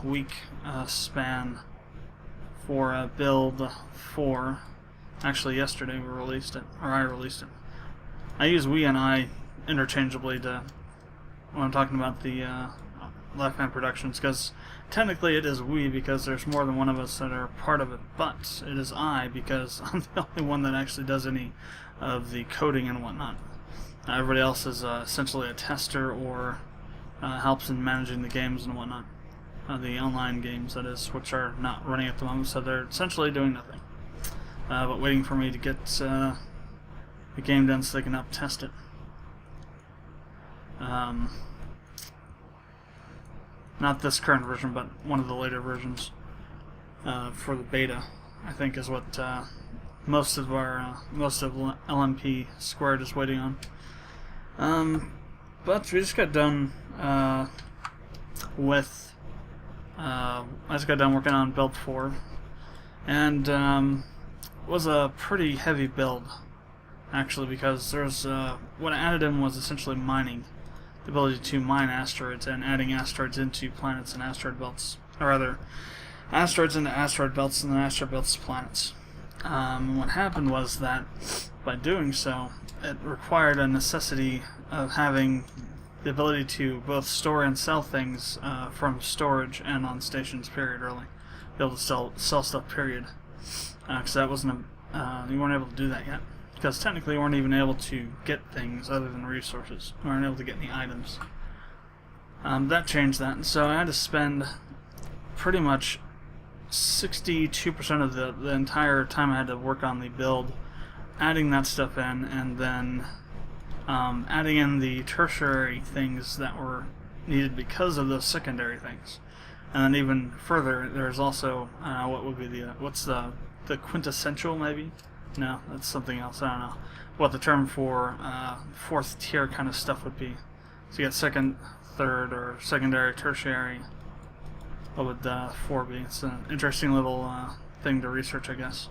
week span for build 4. Actually, yesterday we released it, or I released it. I use we and I interchangeably to when I'm talking about the Left-Hand Productions, because technically it is we because there's more than one of us that are part of it, but it is I because I'm the only one that actually does any of the coding and whatnot. Everybody else is essentially a tester or helps in managing the games and whatnot. The online games, that is, which are not running at the moment, so they're essentially doing nothing. But waiting for me to get the game done so they can help test it. Not this current version, but one of the later versions for the beta, I think, is what most of LMP Squared is waiting on. But we just got done with. I just got done working on build 4, and it was a pretty heavy build, actually, because there's what I added in was essentially mining. The ability to mine asteroids and adding asteroids into planets and asteroid belts, or rather, asteroids into asteroid belts and then asteroid belts to planets. What happened was that by doing so, it required a necessity of having the ability to both store and sell things from storage and on stations, period, really. Be able to sell stuff, period. Because that wasn't you weren't able to do that yet. Because technically you weren't even able to get things other than resources. You weren't able to get any items. That changed that, and so I had to spend pretty much 62% of the entire time I had to work on the build adding that stuff in, and then adding in the tertiary things that were needed because of those secondary things. And then even further, there's also what would be what's the quintessential, maybe? No, that's something else. I don't know what the term for fourth tier kind of stuff would be. So you got second, third, or secondary, tertiary. What would 4 be? It's an interesting little thing to research, I guess.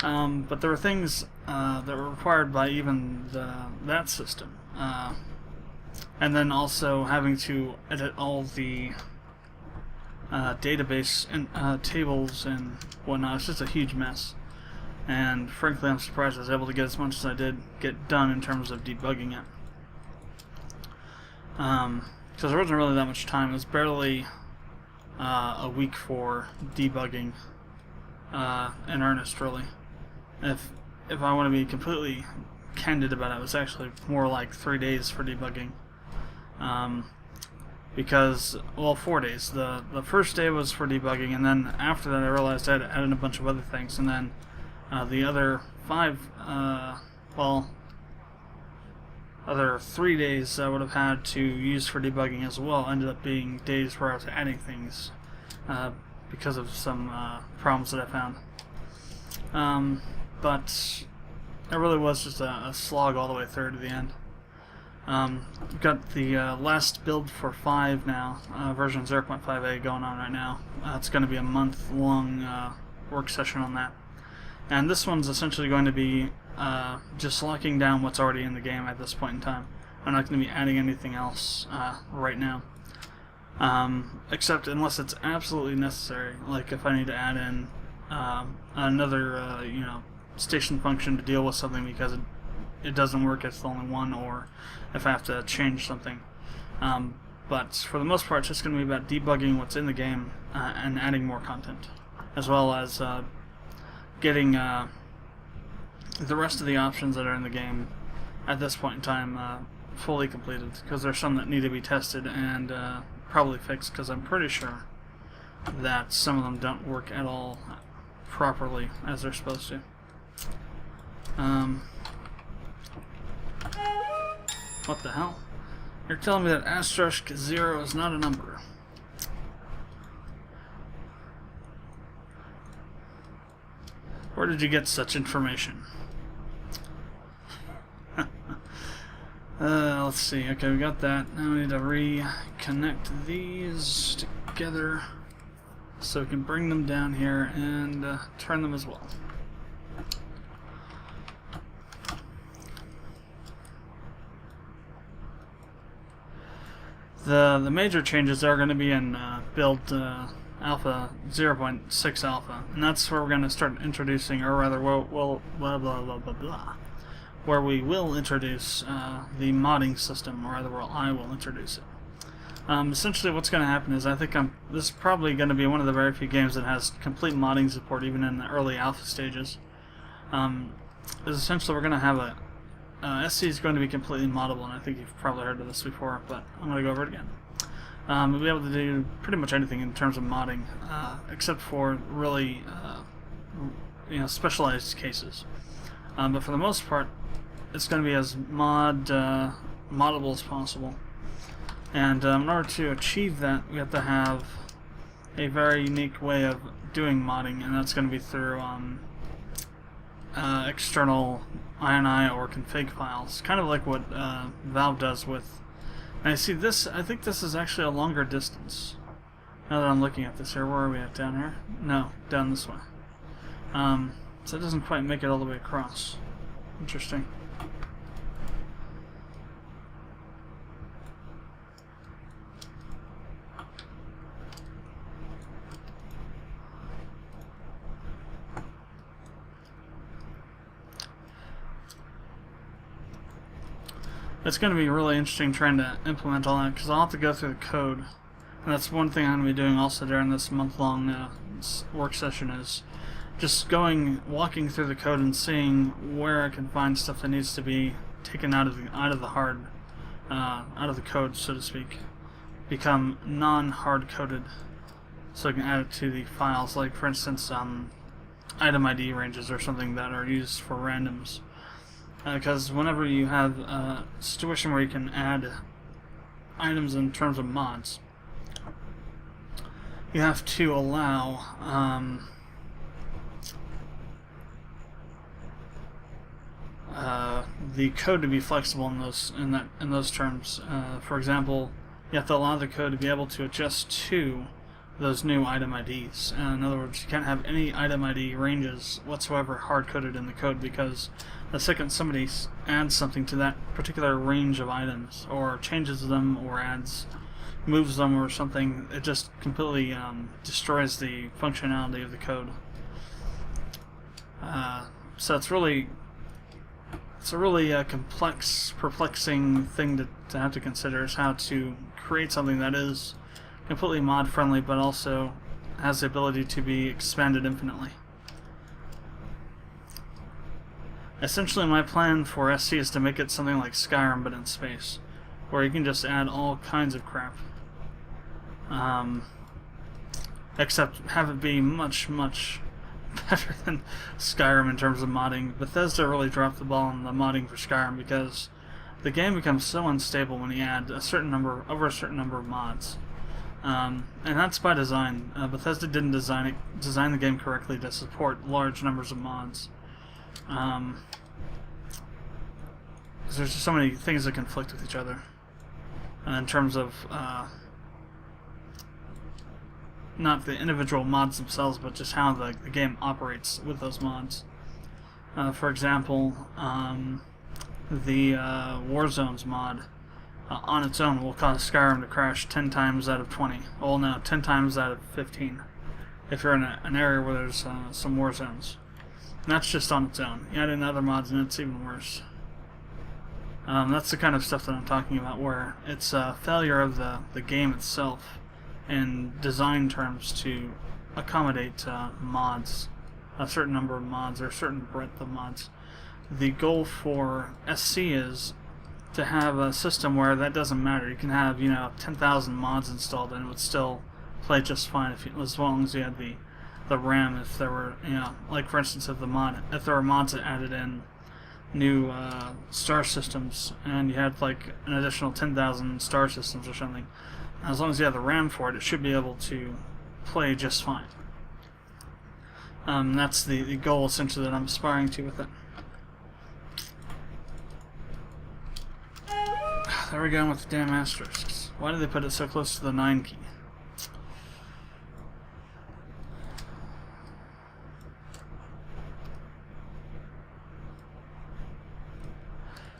But there were things that were required by even that system. And then also having to edit all the database and tables and whatnot. It's just a huge mess. And frankly, I'm surprised I was able to get as much as I did get done in terms of debugging it. Because there wasn't really that much time. It was barely a week for debugging in earnest, really. If I want to be completely candid about it, it was actually more like 3 days for debugging. Because, well, 4 days. The first day was for debugging, and then after that I realized I had to add in a bunch of other things, and then the other 3 days I would have had to use for debugging as well ended up being days where I was adding things because of some problems that I found. But it really was just a slog all the way through to the end. We've got the last build for 5 now, version 0.5a going on right now. It's going to be a month-long work session on that. And this one's essentially going to be just locking down what's already in the game at this point in time. I'm not going to be adding anything else right now. Except unless it's absolutely necessary, like if I need to add in another station function to deal with something because it doesn't work, it's the only one, or if I have to change something. But for the most part, it's just going to be about debugging what's in the game and adding more content, as well as getting the rest of the options that are in the game at this point in time fully completed, because there's some that need to be tested and probably fixed, because I'm pretty sure that some of them don't work at all properly as they're supposed to. What the hell? You're telling me that asterisk 0 is not a number. Where did you get such information? Let's see. Okay, we got that. Now we need to reconnect these together so we can bring them down here and turn them as well. The major changes are going to be in build alpha 0.6 alpha, and that's where we're going to start introducing, or rather, we'll blah blah blah blah blah, where we will introduce the modding system, or rather, well, I will introduce it. Essentially, what's going to happen is I think this is probably going to be one of the very few games that has complete modding support, even in the early alpha stages. Is essentially we're going to have a SC is going to be completely moddable, and I think you've probably heard of this before, but I'm going to go over it again. We'll be able to do pretty much anything in terms of modding, except for really specialized cases. But for the most part, it's going to be as moddable as possible. And in order to achieve that, we have to have a very unique way of doing modding, and that's going to be through external INI or config files, kind of like what Valve does with. And I see this. I think this is actually a longer distance. Now that I'm looking at this here, where are we at? Down here? No, down this way. So it doesn't quite make it all the way across. Interesting. It's going to be really interesting trying to implement all that, because I'll have to go through the code. And that's one thing I'm going to be doing also during this month-long work session, is just walking through the code and seeing where I can find stuff that needs to be taken out of the code, so to speak, become non-hard coded, so I can add it to the files. Like, for instance, item ID ranges or something that are used for randoms. Because whenever you have a situation where you can add items in terms of mods, you have to allow the code to be flexible in those terms. For example, you have to allow the code to be able to adjust to those new item IDs. In other words, you can't have any item ID ranges whatsoever hard-coded in the code, because the second somebody adds something to that particular range of items, or changes them, or moves them or something, it just completely destroys the functionality of the code. So it's a really complex, perplexing thing to have to consider, is how to create something that is completely mod friendly, but also has the ability to be expanded infinitely. Essentially, my plan for SC is to make it something like Skyrim, but in space, where you can just add all kinds of crap. Except have it be much, much better than Skyrim in terms of modding. Bethesda really dropped the ball on the modding for Skyrim, because the game becomes so unstable when you add over a certain number of mods. And that's by design. Bethesda didn't design the game correctly to support large numbers of mods. There's just so many things that conflict with each other in terms of not the individual mods themselves, but just how the game operates with those mods. For example, the Warzones mod on its own will cause Skyrim to crash 10 times out of 20. Well, no, 10 times out of 15, if you're in an area where there's some war zones. And that's just on its own. You add in other mods and it's even worse. That's the kind of stuff that I'm talking about, where it's a failure of the game itself in design terms to accommodate mods, a certain number of mods, or a certain breadth of mods. The goal for SC is to have a system where that doesn't matter. You can have 10,000 mods installed and it would still play just fine as long as you had the RAM. If there were like, for instance, if there were mods that added in new star systems, and you had like an additional 10,000 star systems or something, as long as you have the RAM for it, it should be able to play just fine. That's the goal essentially that I'm aspiring to with it. There we go with the damn asterisks. Why did they put it so close to the 9 key?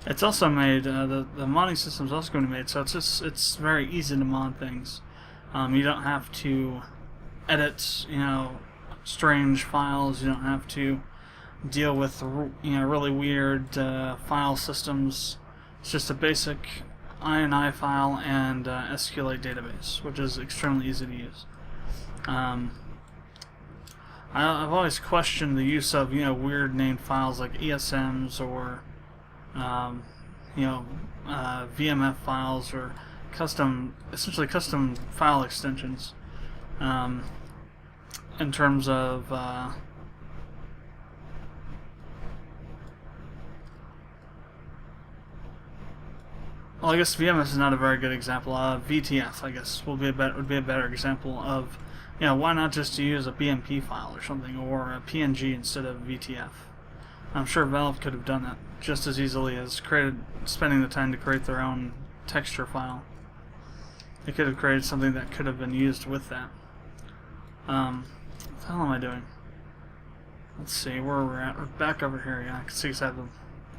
It's also made, the modding system is also going to be made, so it's very easy to mod things. You don't have to edit, strange files. You don't have to deal with, really weird file systems. It's just a basic INI file and SQLite database, which is extremely easy to use. I've always questioned the use of weird named files like ESMs or VMF files or essentially custom file extensions. In terms of well, I guess VMS is not a very good example. VTF, I guess, would be a better example of, why not just use a BMP file or something, or a PNG instead of VTF. I'm sure Valve could have done that just as easily as spending the time to create their own texture file. They could have created something that could have been used with that. What the hell am I doing? Let's see where we're at. We're back over here. Yeah, I can see I have the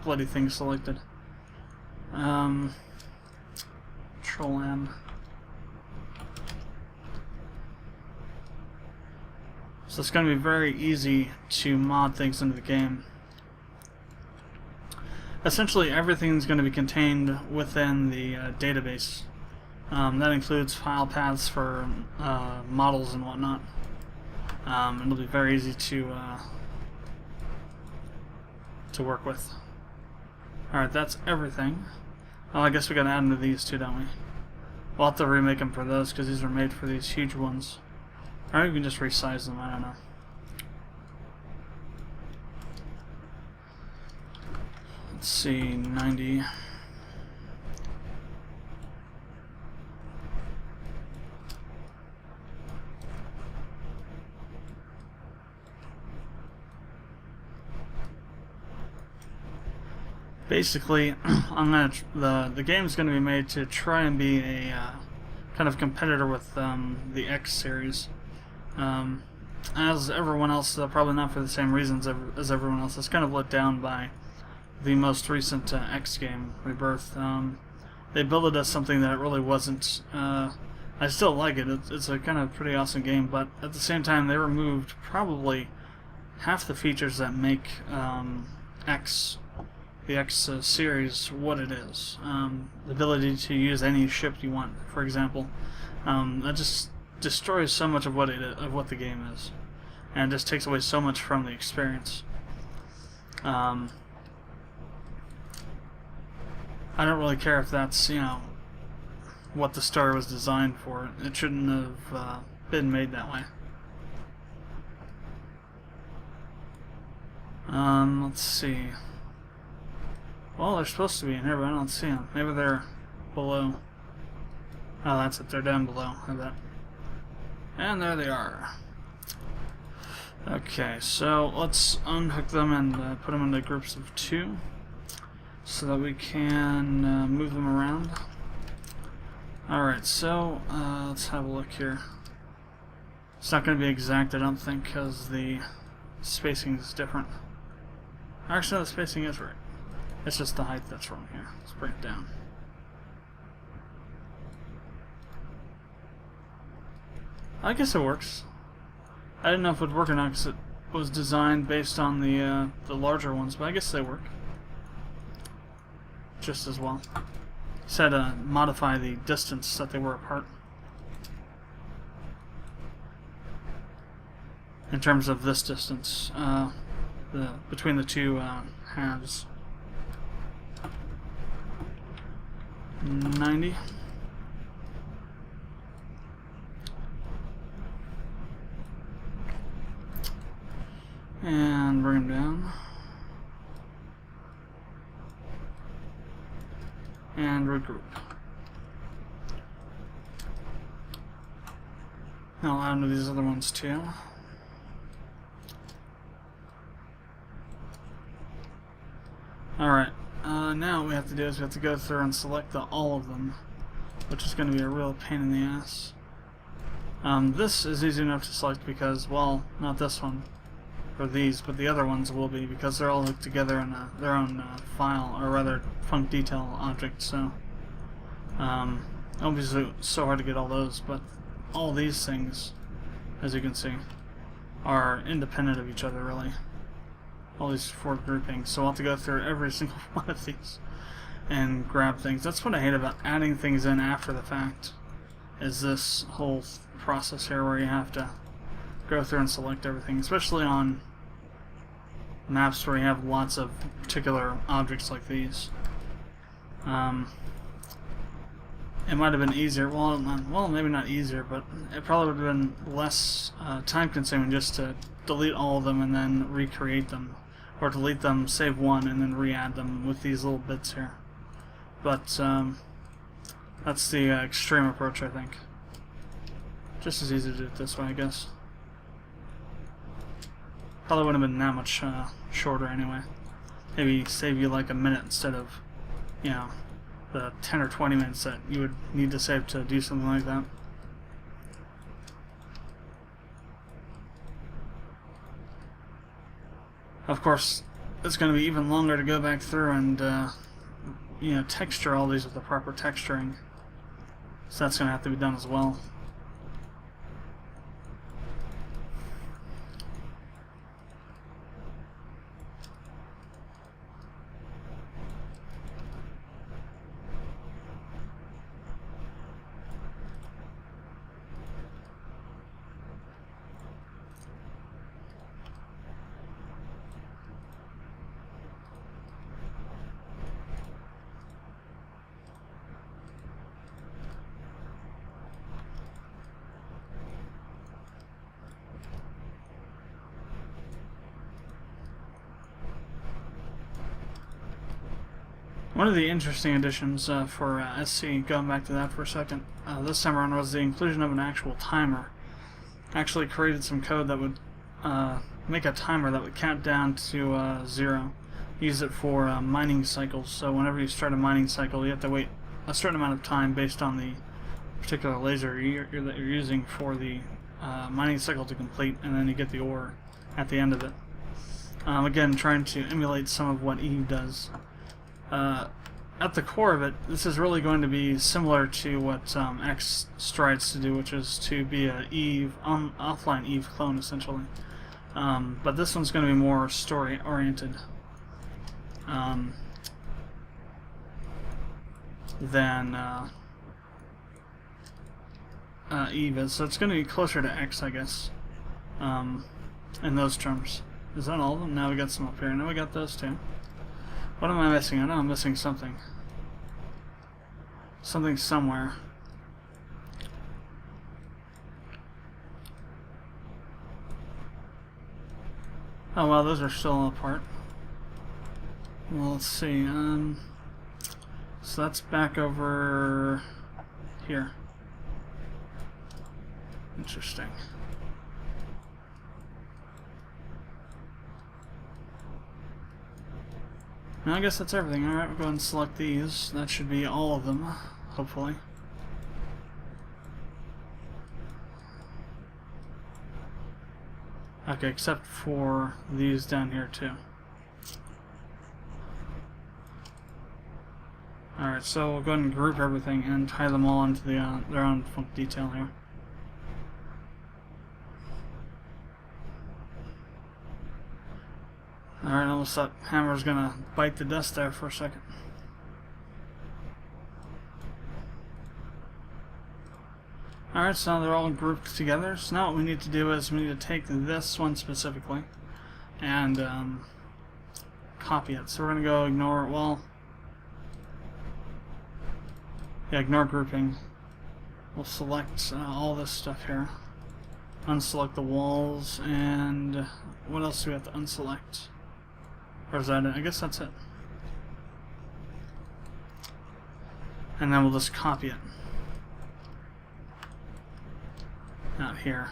bloody thing selected. Control N. So it's going to be very easy to mod things into the game. Essentially, everything's going to be contained within the database. That includes file paths for models and whatnot. It'll be very easy to work with. Alright, that's everything. Oh, I guess we gotta add them to these too, don't we? We'll have to remake them for those, because these are made for these huge ones. Or we can just resize them, I don't know. Let's see, 90. Basically, the game's going to be made to try and be a kind of competitor with the X series. As everyone else, probably not for the same reasons as everyone else, is kind of let down by the most recent X game, Rebirth. They built it as something that it really wasn't. I still like it. It's a kind of pretty awesome game, but at the same time, they removed probably half the features that make the X series what it is. The ability to use any ship you want, for example. That just destroys so much of what the game is, and just takes away so much from the experience. I don't really care if that's what the story was designed for. It shouldn't have been made that way. Let's see. Well, they're supposed to be in here, but I don't see them. Maybe they're below. Oh, that's it. They're down below, I bet. And there they are. Okay, so let's unhook them and put them into groups of 2 so that we can move them around. Alright, so let's have a look here. It's not going to be exact, I don't think, because the spacing is different. Actually, the spacing is right. It's just the height that's wrong here. Let's bring it down. I guess it works. I didn't know if it would work or not because it was designed based on the larger ones, but I guess they work just as well. Just had to modify the distance that they were apart. In terms of this distance, between the two halves. 90. And bring him down. And regroup. I'll add to these other ones too. Alright. Now what we have to do is we have to go through and select all of them, which is going to be a real pain in the ass. This is easy enough to select because, well, not this one. for these, but the other ones will be because they're all hooked together in their own file, or rather func detail object. So obviously it's so hard to get all those, but all these things, as you can see, are independent of each other really. All these 4 groupings, so I'll have to go through every single one of these and grab things. That's what I hate about adding things in after the fact, is this whole process here where you have to go through and select everything, especially on maps where you have lots of particular objects like these. It might have been easier, well maybe not easier, but it probably would have been less time consuming just to delete all of them and then recreate them, or delete them, save one, and then re-add them with these little bits here. But that's the extreme approach, I think. Just as easy to do it this way, I guess. Probably wouldn't have been that much shorter anyway. Maybe save you like a minute instead of, you know, the 10 or 20 minutes that you would need to save to do something like that. Of course, it's going to be even longer to go back through and you know, texture all these with the proper texturing. So that's going to have to be done as well. One of the interesting additions for SC, going back to that for a second, this time around was the inclusion of an actual timer. Actually created some code that would make a timer that would count down to 0. Use it for mining cycles, so whenever you start a mining cycle you have to wait a certain amount of time based on the particular laser that you're using for the mining cycle to complete, and then you get the ore at the end of it. Again, trying to emulate some of what Eve does. At the core of it, this is really going to be similar to what X strives to do, which is to be a offline Eve clone, essentially. But this one's going to be more story-oriented than Eve is. So it's going to be closer to X, I guess, in those terms. Is that all of them? Now we got some up here. Now we got those two. What am I missing? I know I'm missing something. Something somewhere. Oh well, those are still apart. Well, let's see. So that's back over here. Interesting. Now I guess that's everything. Alright, we'll go ahead and select these. That should be all of them, hopefully. Okay, except for these down here too. Alright, so we'll go ahead and group everything and tie them all into their own func detail here. Alright, almost that hammer's gonna bite the dust there for a second. Alright, so now they're all grouped together. So now what we need to do is we need to take this one specifically and copy it. So we're gonna go ignore, well, yeah, ignore grouping. We'll select all this stuff here. Unselect the walls, and what else do we have to unselect? Or is that it? I guess that's it. And then we'll just copy it. Out here.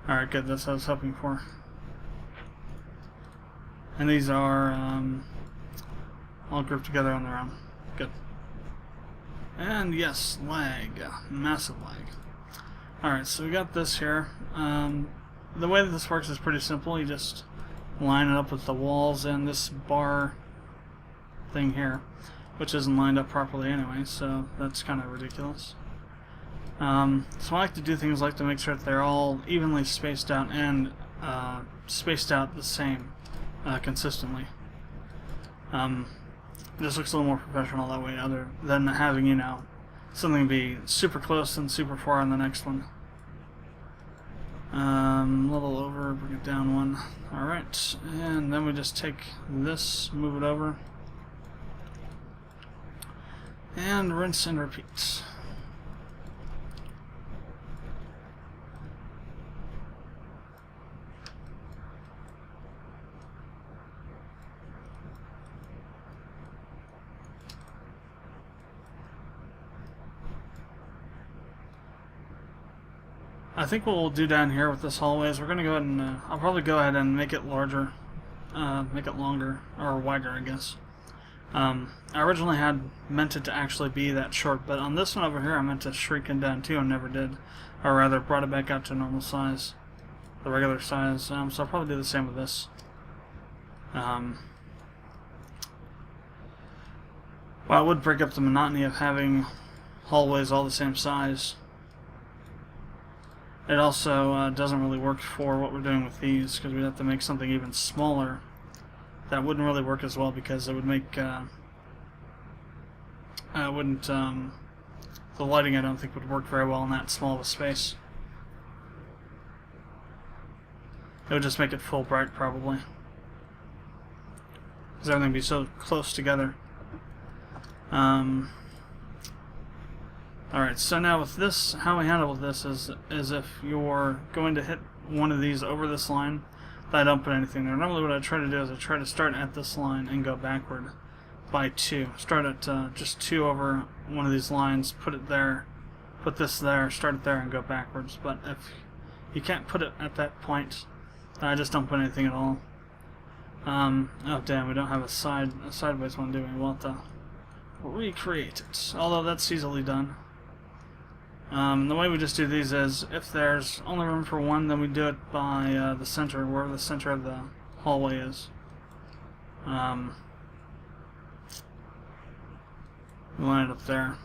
Alright, good. That's what I was hoping for. And these are all grouped together on their own. Good. And yes, lag. Massive lag. Alright, so we got this here. The way that this works is pretty simple. You just line it up with the walls and this bar thing here, which isn't lined up properly anyway, so that's kind of ridiculous. So I like to do things like to make sure that they're all evenly spaced out and spaced out the same consistently. It just looks a little more professional that way, other than having, you know, something be super close and super far on the next one. A little over, bring it down one. Alright, and then we just take this, move it over, and rinse and repeat. I think what we'll do down here with this hallway is we're going to go ahead and I'll probably go ahead and make it larger, make it longer, or wider, I guess. I originally had meant it to actually be that short, but on this one over here I meant to shrink it down too and never did, or rather brought it back out to normal size, the regular size. So I'll probably do the same with this. Well, it would break up the monotony of having hallways all the same size. It also doesn't really work for what we're doing with these, because we'd have to make something even smaller. That wouldn't really work as well, because it would make the lighting, I don't think, would work very well in that small of a space. It would just make it full bright, probably, because everything would be so close together. Alright, so now with this, how we handle with this is if you're going to hit one of these over this line, I don't put anything there. Normally what I try to do is I try to start at this line and go backward by 2. Start at just 2 over one of these lines, put it there, put this there, start it there, and go backwards. But if you can't put it at that point, I just don't put anything at all. Oh damn, we don't have a sideways one, do we? We'll have to recreate it, although that's easily done. The way we just do these is, if there's only room for one, then we do it by the center, wherever the center of the hallway is. We line it up there.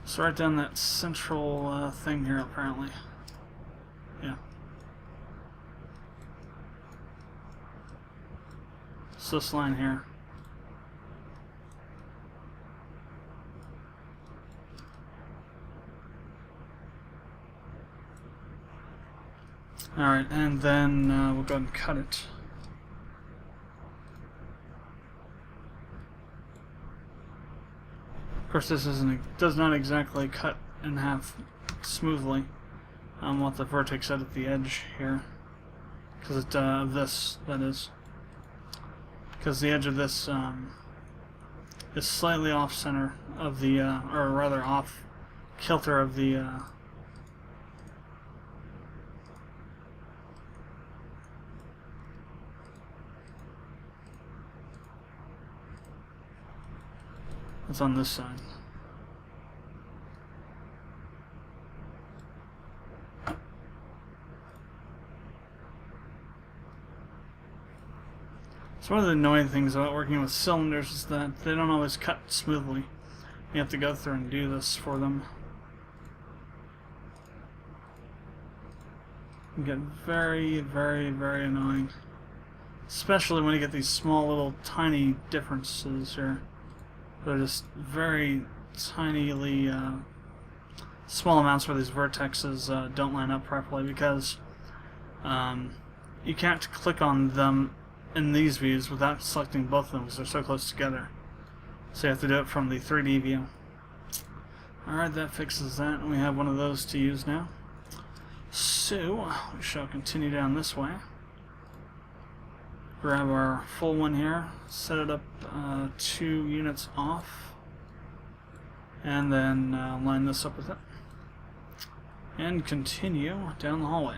So right down that central thing here, apparently. Yeah. So this line here. Alright, and then we'll go ahead and cut it. Of course, this does not exactly cut in half smoothly. We'll have the vertex out at the edge here, because it this, that is, because the edge of this is slightly off center of the, or rather off kilter of the. It's on this side. So one of the annoying things about working with cylinders is that they don't always cut smoothly. You have to go through and do this for them. It can get very, very, very annoying. Especially when you get these small little tiny differences here. They're just very tinily small amounts where these vertexes don't line up properly, because you can't click on them in these views without selecting both of them because they're so close together. So you have to do it from the 3D view. Alright, that fixes that, and we have one of those to use now. So we shall continue down this way. Grab our full one here, set it up 2 units off, and then line this up with it, and continue down the hallway.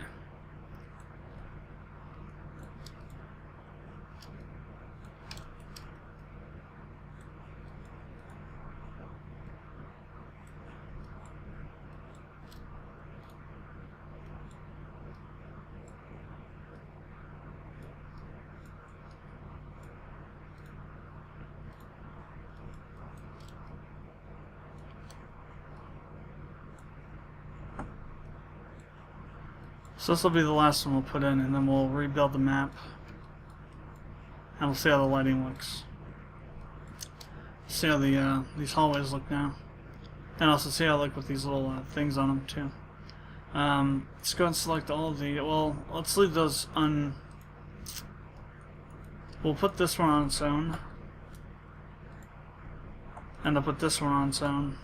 So this will be the last one we'll put in, and then we'll rebuild the map. And we'll see how the lighting looks. See how the these hallways look now. And also see how I look with these little things on them too. Let's go and select all of the, well, let's leave those un... We'll put this one on its own. And I'll put this one on its own.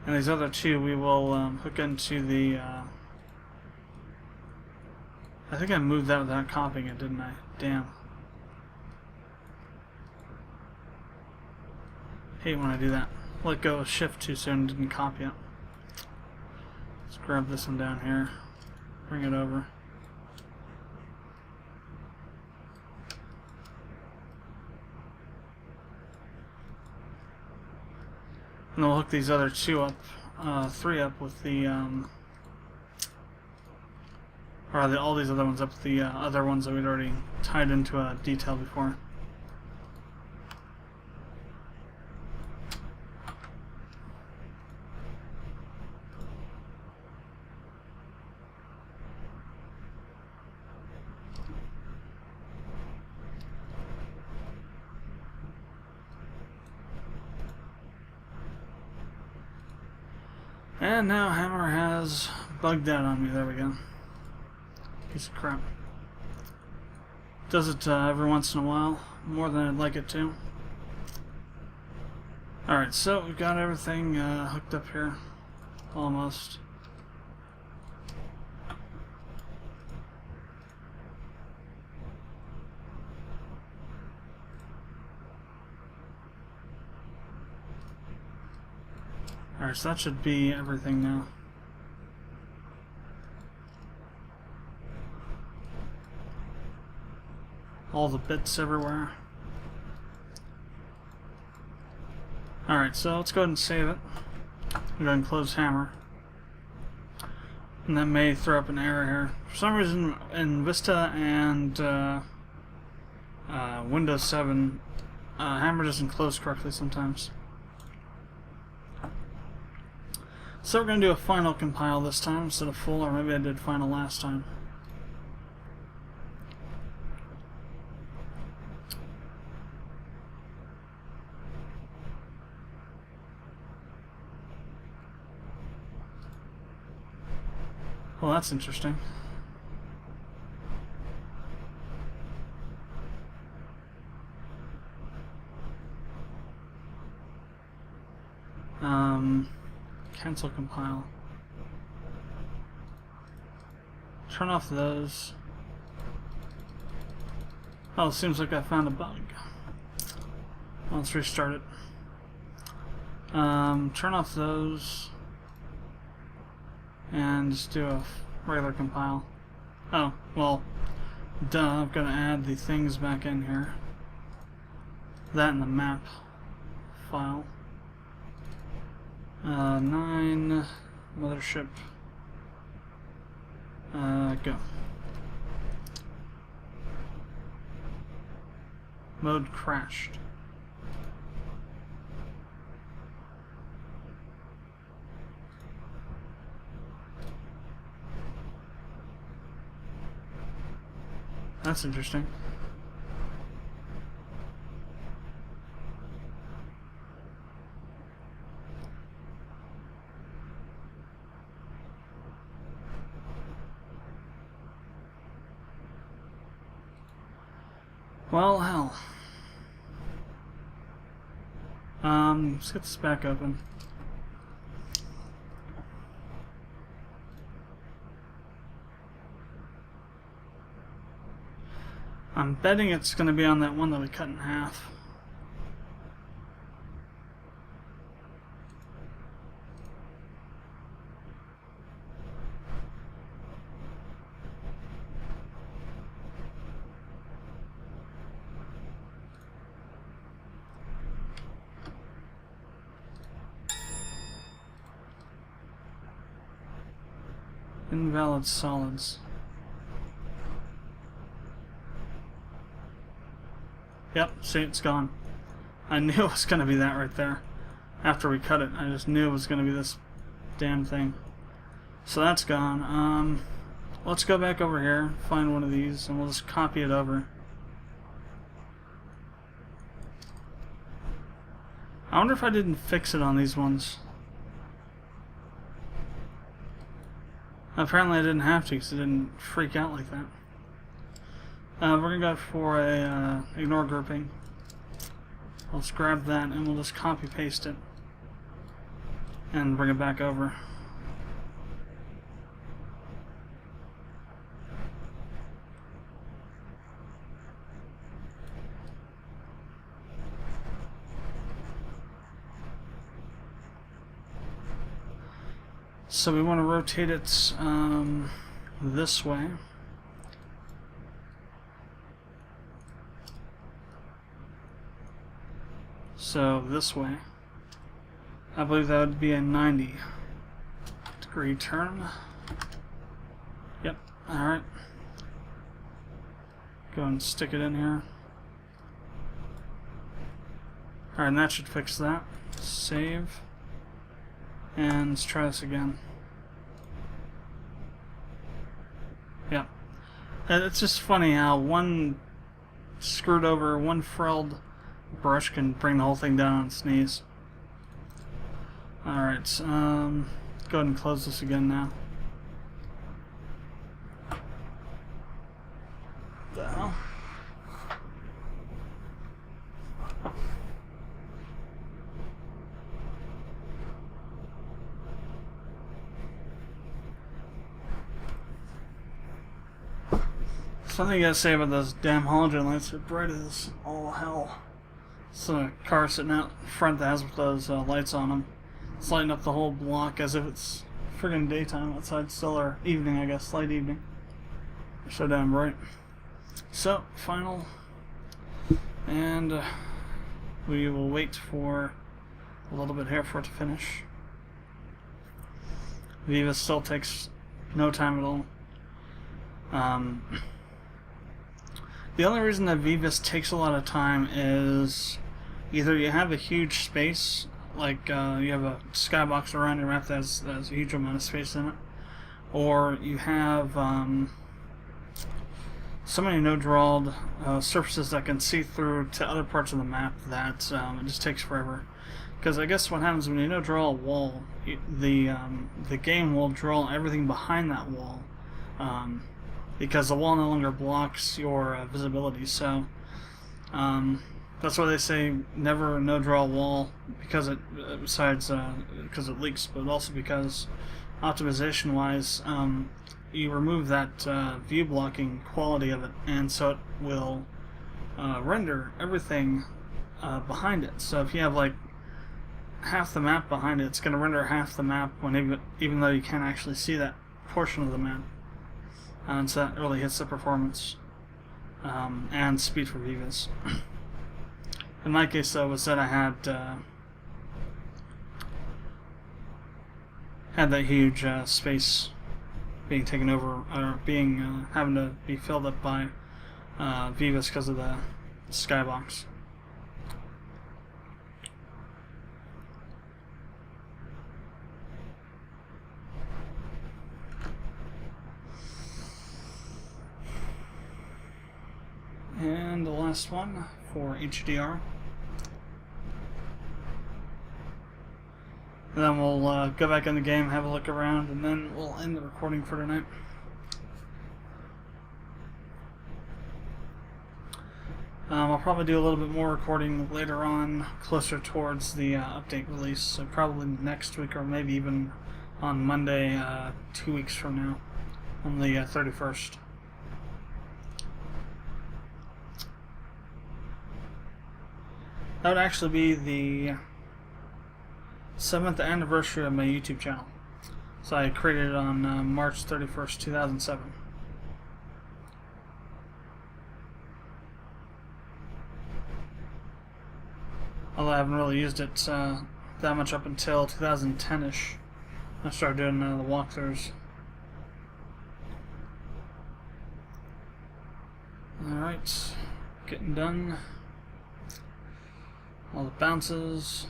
And these other two we will hook into the... I think I moved that without copying it, didn't I? Damn. Hate when I do that. Let go of shift too soon, didn't copy it. Let's grab this one down here. Bring it over. And we'll hook these other two up, three up with the, all these other ones up with the other ones that we'd already tied into a detail before. And now Hammer has bugged out on me. There we go. Piece of crap. Does it every once in a while, more than I'd like it to. Alright, so we've got everything hooked up here. Almost. Alright, so that should be everything now. All the bits everywhere. Alright, so let's go ahead and save it. Go ahead and close Hammer. And that may throw up an error here. For some reason in Vista and Windows 7, Hammer doesn't close correctly sometimes. So we're going to do a final compile this time instead of full, or maybe I did final last time. Well, that's interesting. Cancel compile. Turn off those. Oh, it seems like I found a bug. Let's restart it. Turn off those. And just do a regular compile. Oh, well, duh, I've got to add the things back in here. That in the map file. 9 mothership. Go. Mode crashed. That's interesting. Well, hell. Let's get this back open. I'm betting it's going to be on that one that we cut in half. Invalid solids. Yep, see, it's gone. I knew it was going to be that right there. After we cut it, I just knew it was going to be this damn thing. So that's gone. let's go back over here, find one of these, and we'll just copy it over. I wonder if I didn't fix it on these ones. Apparently I didn't have to because it didn't freak out like that. We're going to go for a ignore grouping. Let's grab that and we'll just copy paste it and bring it back over. So we want to rotate it this way. So this way. I believe that would be a 90-degree turn. Yep, alright. Go and stick it in here. Alright, and that should fix that. Save. And let's try this again. Yep. It's just funny how one screwed over, one frilled brush can bring the whole thing down on its knees. Alright, go ahead and close this again now. What the hell? Something you gotta say about those damn halogen lights. They're bright as all hell. It's a car sitting out front that has those lights on them. It's lighting up the whole block as if it's friggin' daytime outside still, or evening, I guess, late evening. They're so damn bright. So, final. And we will wait for a little bit here for it to finish. Viva still takes no time at all. The only reason that Vivus takes a lot of time is either you have a huge space, like you have a skybox around your map that has a huge amount of space in it, or you have so many no-drawled surfaces that can see through to other parts of the map that it just takes forever. Because I guess what happens when you no-draw a wall, the game will draw everything behind that wall. Because the wall no longer blocks your visibility, so that's why they say never no-draw a wall, because it besides because it leaks, but also because optimization-wise, you remove that view blocking quality of it, and so it will render everything behind it. So if you have like half the map behind it, it's going to render half the map even though you can't actually see that portion of the map. And so that really hits the performance and speed for Vivas. In my case, though, was that I had that huge space being taken over, or being having to be filled up by Vivas because of the skybox. And the last one for HDR. And then we'll go back in the game, have a look around, and then we'll end the recording for tonight. I'll probably do a little bit more recording later on, closer towards the update release, so probably next week or maybe even on Monday 2 weeks from now, on the 31st. That would actually be the 7th anniversary of my YouTube channel. So I created it on March 31st, 2007. Although I haven't really used it that much up until 2010-ish. I started doing the walkthroughs. Alright, getting done. All the bounces.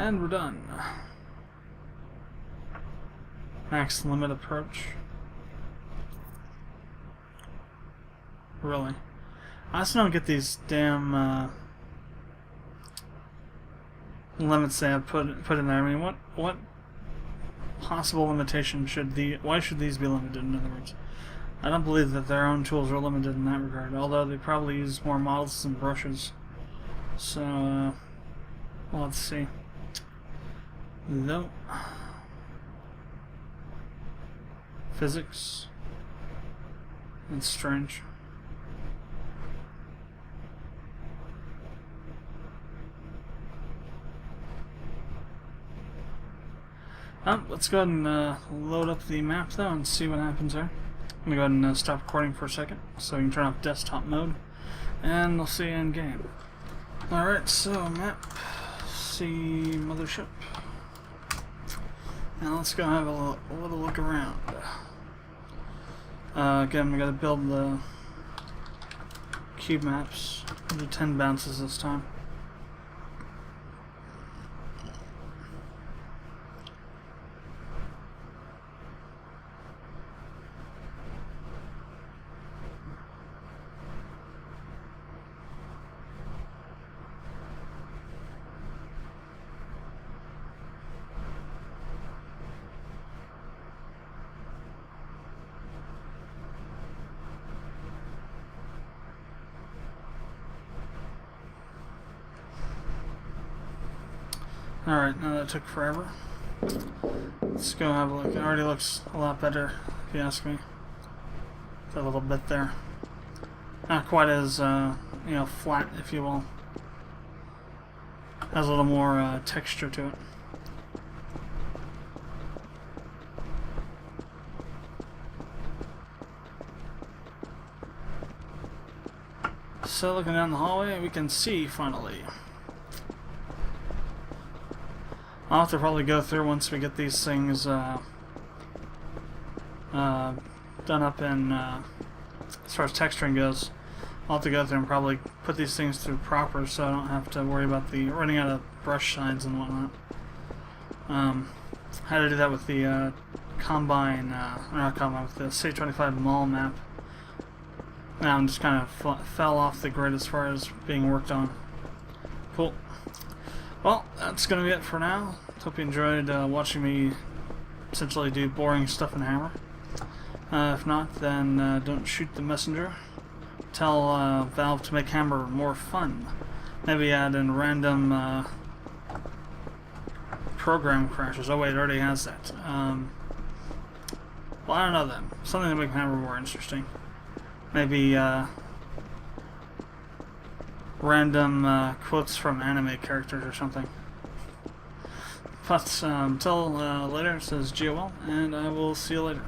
And we're done. Max limit approach. Really? I just don't get these damn limits they have put in there. I mean, what possible limitation why should these be limited, in other words? I don't believe that their own tools are limited in that regard, although they probably use more models and brushes. So, well, let's see. Though, physics. It's strange. Let's go ahead and load up the map though and see what happens there. I'm gonna go ahead and stop recording for a second so we can turn off desktop mode, and I'll see you in game. Alright, so map, see mothership. Now let's go have a little look around. Again, we gotta build the cube maps. We'll do 10 bounces this time. Alright, now that took forever. Let's go have a look. It already looks a lot better, if you ask me. That little bit there. Not quite as, flat, if you will. Has a little more texture to it. So looking down the hallway, we can see finally. I'll have to probably go through once we get these things done up in, as far as texturing goes. I'll have to go through and probably put these things through proper so I don't have to worry about the running out of brush sides and whatnot. Had to do that with the with the C25 mall map. Now I'm just kind of fell off the grid as far as being worked on. Cool. Well, that's going to be it for now. Hope you enjoyed watching me essentially do boring stuff in Hammer. If not, then don't shoot the messenger. Tell Valve to make Hammer more fun. Maybe add in random program crashes. Oh wait, it already has that. Well, I don't know then. Something to make Hammer more interesting. Maybe random quotes from anime characters or something. But until later, it says GOL, and I will see you later.